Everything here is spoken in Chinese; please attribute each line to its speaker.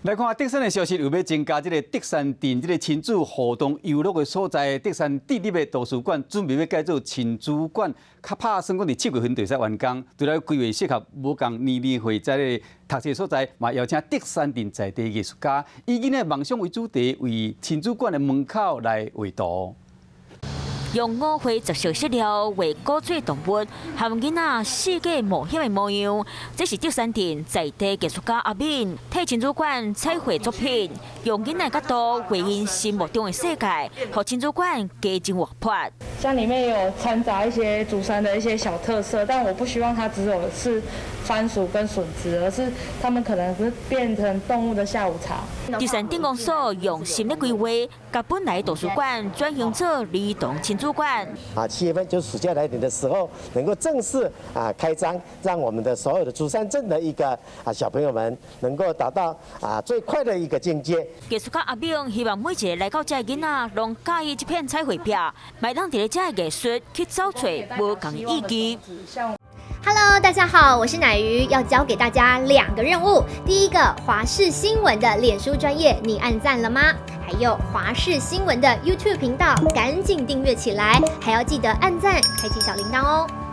Speaker 1: 来看德山的消息，又要增加这个德山镇这个亲子活动游乐的所在。德山第立的图书馆准备要改做亲子馆，较拍算讲伫7月份就会完工。除了规划适合无共年龄会在的读册所在，嘛邀请德山镇在地艺术家以囡仔梦想为主题，为亲子馆的门口来画图。
Speaker 2: 用5花杂色色料为古锥动物，含囡仔世界冒险的模样。这是德山镇在地艺术家阿敏替亲子馆彩绘作品，用囡仔角度回应心目中的世界，让亲子馆加增活泼。
Speaker 3: 像里面有掺杂一些竹山的一些小特色，但我不希望它只有是番薯跟笋子，而是它们可能是变成动物的下午茶。
Speaker 2: 德山镇公所用心的规划，把本来图书馆转型做儿童亲子馆。
Speaker 4: 7月份就是暑假来临的时候，能够正式开张，让我们的所有的竹山镇的一个小朋友们能够达到最快的一个境界。
Speaker 2: 艺术家阿炳希望每一个来到这囡仔，拢介意这片彩绘壁，卖当伫咧这艺术去找找无共意义。
Speaker 5: Hello， 大家好，我是乃瑜，要教给大家2个任务。第一个，华视新闻的脸书专页，你按赞了吗？还有华视新闻的 YouTube 频道，赶紧订阅起来，还要记得按赞，开启小铃铛哦。